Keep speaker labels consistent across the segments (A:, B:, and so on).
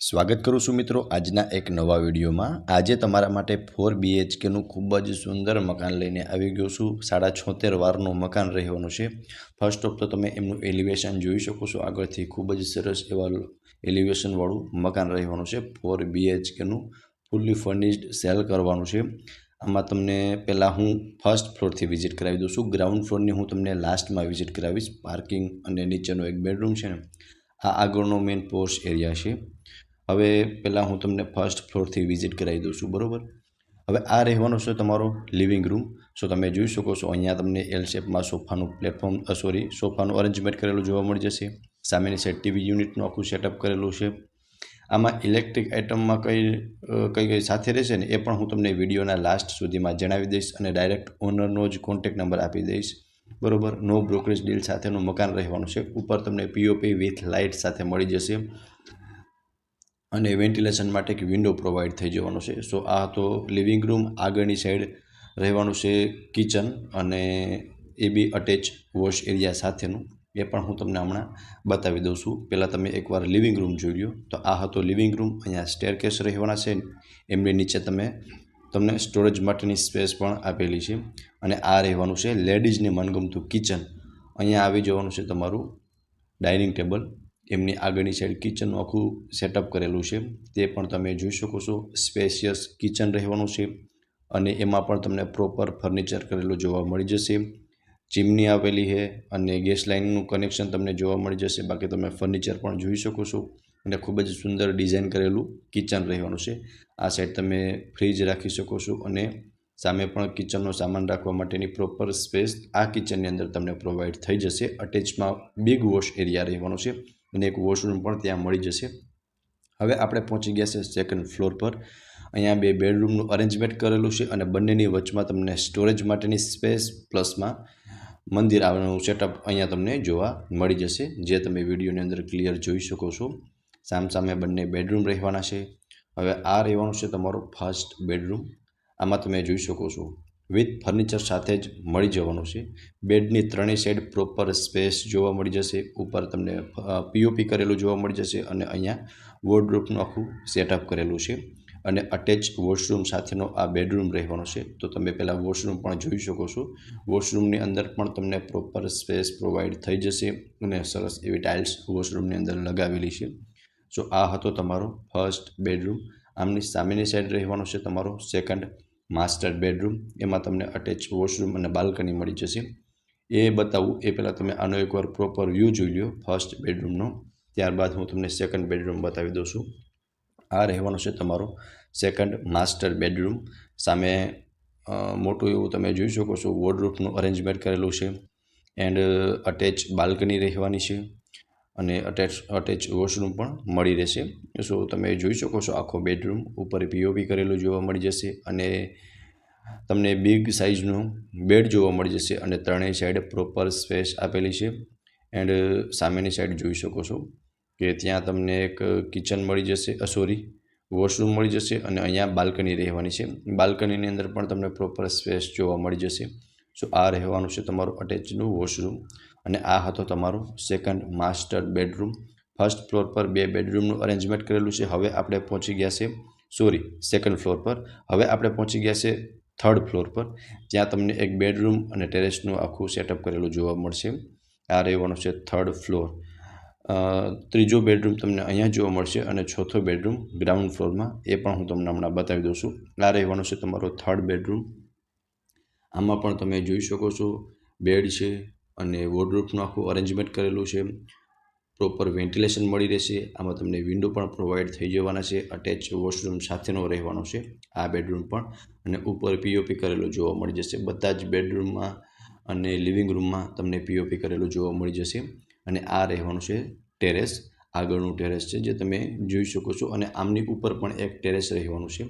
A: સ્વાગત કરું છું મિત્રો આજના એક નવા વિડીયોમાં। આજે તમારા માટે 4 BHKનું ખૂબ જ સુંદર મકાન લઈને આવી ગયો છું। 76 વારનું મકાન રહેવાનું છે। ફર્સ્ટ ઓફ તો તમે એમનું એલિવેશન જોઈ શકો છો। આગળથી ખૂબ જ સરસ એવા એલિવેશનવાળું મકાન રહેવાનું છે। 4 BHKનું ફૂલી ફર્નિશ્ડ સેલ કરવાનું છે। આમાં તમને પહેલાં હું ફર્સ્ટ ફ્લોરથી વિઝિટ કરાવી દઉં છું। ગ્રાઉન્ડ ફ્લોરની હું તમને લાસ્ટમાં વિઝિટ કરાવીશ। પાર્કિંગ અને નીચેનો એક બેડરૂમ છે ને, આ આગળનો મેઇન પોર્ચ એરિયા છે। હવે પહેલાં હું તમને ફર્સ્ટ ફ્લોરથી વિઝિટ કરાવી દઉં છું, બરાબર। હવે આ રહેવાનો છે તમારો લિવિંગ રૂમ। સો તમે જોઈ શકો છો અહીંયા તમને એલ શેપમાં સોફાનું સોફાનું અરેન્જમેન્ટ કરેલું જોવા મળી જશે। સામેની સાઈડ ટીવી યુનિટનું આખું સેટઅપ કરેલું છે। આમાં ઇલેક્ટ્રિક આઇટમમાં કઈ સાથે રહેશે ને એ પણ હું તમને વિડીયોના લાસ્ટ સુધીમાં જણાવી દઈશ અને ડાયરેક્ટ ઓનરનો જ કોન્ટેક્ટ નંબર આપી દઈશ, બરાબર। નો બ્રોકરેજ ડીલ સાથેનું મકાન રહેવાનું છે। ઉપર તમને પીઓપી વિથ લાઇટ સાથે મળી જશે અને વેન્ટિલેશન માટે એક વિન્ડો પ્રોવાઈડ થઈ જવાનો છે। સો આ તો લિવિંગ રૂમ। આગળની સાઈડ રહેવાનું છે કિચન અને એ બી અટેચ વોશ એરિયા સાથેનું, એ પણ હું તમને હમણાં બતાવી દઉં છું। પહેલાં તમે એકવાર લિવિંગ રૂમ જોઈ લો। તો આ હતો લિવિંગ રૂમ। અહીંયા સ્ટેરકેસ રહેવાના છે, એમની નીચે તમને સ્ટોરેજ માટેની સ્પેસ પણ આપેલી છે અને આ રહેવાનું છે લેડીઝને મનગમતું કિચન। અહીંયા આવી જવાનું છે તમારું ડાઇનિંગ ટેબલ। એમની આગળની સાઈડ કિચનનું આખું સેટઅપ કરેલું છે, તે પણ તમે જોઈ શકો છો। સ્પેશિયસ કિચન રહેવાનું છે અને એમાં પણ તમને પ્રોપર ફર્નિચર કરેલું જોવા મળી જશે। ચીમની આવેલી છે અને ગેસ લાઇનનું કનેક્શન તમને જોવા મળી જશે। બાકી તમે ફર્નિચર પણ જોઈ શકો છો અને ખૂબ જ સુંદર ડિઝાઇન કરેલું કિચન રહેવાનું છે। આ સાઈડ તમે ફ્રીજ રાખી શકો છો અને સામે પણ કિચનનો સામાન રાખવા માટેની પ્રોપર સ્પેસ આ કિચનની અંદર તમને પ્રોવાઈડ થઈ જશે। અટેચમાં બિગ વોશ એરિયા રહેવાનો છે અને એક વોશરૂમ પણ ત્યાં મળી જશે। હવે આપણે પહોંચી ગયા છે સેકન્ડ ફ્લોર પર। અહીંયા 2 બેડરૂમનું અરેન્જમેન્ટ કરેલું છે અને બંનેની વચમાં તમને સ્ટોરેજ માટેની સ્પેસ પ્લસમાં મંદિર આવવાનું સેટઅપ અહીંયા તમને જોવા મળી જશે, જે તમે વિડીયોની અંદર ક્લિયર જોઈ શકો છો। સામસામે બંને બેડરૂમ રહેવાના છે। હવે આ રહેવાનું છે તમારો ફર્સ્ટ બેડરૂમ। આમાં તમે જોઈ શકો છો વિથ ફર્નિચર સાથે જ મળી જવાનું છે। બેડની ત્રણેય સાઈડ પ્રોપર સ્પેસ જોવા મળી જશે। ઉપર તમને પીઓપી કરેલું જોવા મળી જશે અને અહીંયા વોર્ડરોબનું આખું સેટઅપ કરેલું છે અને અટેચ વોશરૂમ સાથેનો આ બેડરૂમ રહેવાનો છે। તો તમે પહેલાં વોશરૂમ પણ જોઈ શકો છો। વોશરૂમની અંદર પણ તમને પ્રોપર સ્પેસ પ્રોવાઈડ થઈ જશે અને સરસ એવી ટાઇલ્સ વોશરૂમની અંદર લગાવેલી છે। સો આ હતો તમારો ફર્સ્ટ બેડરૂમ। આમની સામેની સાઈડ રહેવાનો છે તમારો સેકન્ડ માસ્ટર બેડરૂમ। એમાં તમને અટેચ વોશરૂમ અને બાલ્કની મળી જશે। એ બતાવું એ પહેલાં તમે આનો એકવાર પ્રોપર વ્યૂ જોઈ લો ફર્સ્ટ બેડરૂમનો, ત્યારબાદ હું તમને સેકન્ડ બેડરૂમ બતાવી દઉં છું। આ રહેવાનો છે તમારો સેકન્ડ માસ્ટર બેડરૂમ। સામે મોટું એવું તમે જોઈ શકો છો વોર્ડરોબનું અરેન્જમેન્ટ કરેલું છે એન્ડ અટેચ બાલ્કની રહેવાની છે અને અટેચ વોશરૂમ પણ મળી રહેશે। સો તમે જોઈ શકો છો આખો બેડરૂમ। ઉપર પીઓપી કરેલું જોવા મળી જશે અને તમને બિગ સાઇઝનું બેડ જોવા મળી જશે અને ત્રણેય સાઈડ પ્રોપર સ્પેસ આપેલી છે એન્ડ સામેની સાઈડ જોઈ શકો છો કે ત્યાં તમને એક કિચન મળી જશે, વોશરૂમ મળી જશે અને અહીંયા બાલ્કની રહેવાની છે। બાલ્કનીની અંદર પણ તમને પ્રોપર સ્પેસ જોવા મળી જશે। સો આ રહેવાનું છે તમારું અટેચનું વોશરૂમ અને આ હતો તમારો second master bedroom. First floor પર 2 બેડરૂમનું અરેન્જમેન્ટ કરેલું છે। હવે આપણે પહોંચી ગયા છે સેકન્ડ ફ્લોર પર। હવે આપણે પહોંચી ગયા છે થર્ડ ફ્લોર પર। ત્યાં તમને એક બેડરૂમ અને ટેરેસનું આખું સેટઅપ કરેલું જોવા મળશે। આ રહેવાનું છે થર્ડ ફ્લોર। ત્રીજો બેડરૂમ તમને અહીંયા જોવા મળશે અને ચોથો બેડરૂમ ગ્રાઉન્ડ ફ્લોરમાં, એ પણ હું તમને હમણાં બતાવી દઉં છું। આ રહેવાનું છે તમારો થર્ડ બેડરૂમ। આમાં પણ તમે જોઈ શકો છો બેડ છે અને વોર્ડરોબનું આખું અરેન્જમેન્ટ કરેલું છે। પ્રોપર વેન્ટિલેશન મળી રહેશે। આમાં તમને વિન્ડો પણ પ્રોવાઈડ થઈ જવાના છે। અટેચ વોશરૂમ સાથેનો રહેવાનો છે આ બેડરૂમ પણ અને ઉપર પીઓપી કરેલું જોવા મળી જશે। બધા જ બેડરૂમમાં અને લિવિંગ રૂમમાં તમને પીઓપી કરેલું જોવા મળી જશે અને આ રહેવાનું છે ટેરેસ, આગળનું ટેરેસ છે જે તમે જોઈ શકો છો અને આમની ઉપર પણ એક ટેરેસ રહેવાનું છે,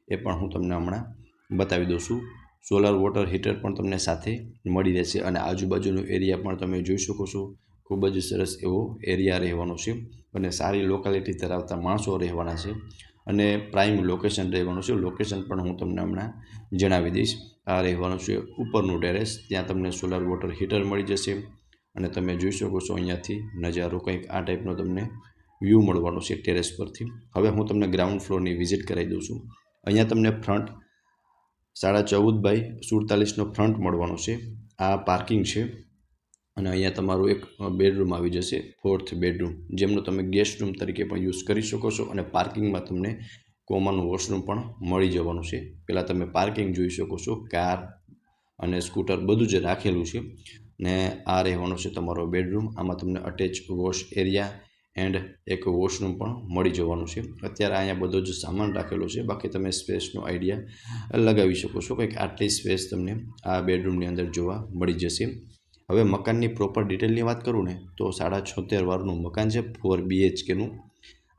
A: એ પણ હું તમને હમણાં બતાવી દઉં છું। સોલાર વોટર હીટર પણ તમને સાથે મળી રહેશે અને આજુબાજુનો એરિયા પણ તમે જોઈ શકો છો। ખૂબ જ સરસ એવો એરિયા રહેવાનો છે અને સારી લોકાલિટી ધરાવતા માણસો રહેવાના છે અને પ્રાઇમ લોકેશન રહેવાનું છે। લોકેશન પણ હું તમને હમણાં જણાવી દઈશ। આ રહેવાનું છે ઉપરનું ટેરેસ, ત્યાં તમને સોલાર વોટર હીટર મળી જશે અને તમે જોઈ શકો છો અહીંયાથી નજારો કંઈક આ ટાઈપનો તમને વ્યૂ મળવાનો છે ટેરેસ પરથી. હવે હું તમને ગ્રાઉન્ડ ફ્લોરની વિઝિટ કરાવી દઉં છું. અહીંયા તમને ફ્રન્ટ 14.5 x 47 ફ્રન્ટ મળવાનો છે. આ પાર્કિંગ છે અને અહીંયા તમારું એક બેડરૂમ આવી જશે, 4th બેડરૂમ, જેમનો તમે ગેસ્ટ રૂમ તરીકે પણ યુઝ કરી શકો છો અને પાર્કિંગમાં તમને કોમન વોશરૂમ પણ મળી જવાનું છે. પહેલાં તમે પાર્કિંગ જોઈ શકો છો, કાર અને સ્કૂટર બધું જ રાખેલું છે. ને આ રહેવાનો છે તમારો બેડરૂમ. આમાં તમને અટેચ વોશ એરિયા એન્ડ એક વોશરૂમ પણ મળી જવાનું છે. અત્યારે અહીંયા બધો જ સામાન રાખેલો છે, બાકી તમે સ્પેસનો આઈડિયા લગાવી શકો છો. કંઈક આટલી સ્પેસ તમને આ બેડરૂમની અંદર જોવા મળી જશે. હવે મકાનની પ્રોપર ડિટેલની વાત કરું ને તો 76 વારનું મકાન છે, 4 BHKનું.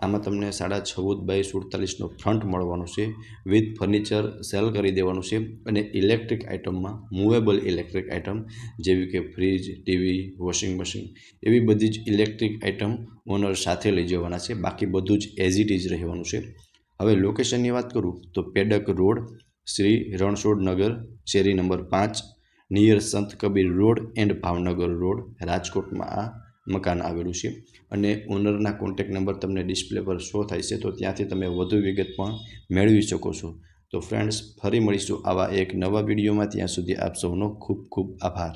A: આમાં તમને 14.5 x 47 ફ્રન્ટ મળવાનું છે, વિથ ફર્નિચર સેલ કરી દેવાનું છે અને ઇલેક્ટ્રિક આઇટમમાં મૂવેબલ ઇલેક્ટ્રિક આઇટમ જેવી કે ફ્રીજ, ટીવી, વોશિંગ મશીન એવી બધી જ ઇલેક્ટ્રિક આઇટમ ઓનર સાથે લઈ જવાના છે. બાકી બધું જ એઝ ઇટ ઇઝ રહેવાનું છે. હવે લોકેશનની વાત કરું તો પેડક રોડ, શ્રી રણછોડનગર, શેરી નંબર 5, નિયર સંત Kabir road and Bhavnagar road, રાજકોટમાં આ મકાન આવેલું છે. અને ઓનરના કોન્ટેક્ટ નંબર તમને ડિસ્પ્લે પર શો થાય છે, તો ત્યાંથી તમે વધુ વિગત પણ મેળવી શકો છો. તો ફ્રેન્ડ્સ, ફરી મળીશું આવા એક નવા વિડીયોમાં. ત્યાં સુધી આપ સૌનો ખૂબ ખૂબ આભાર.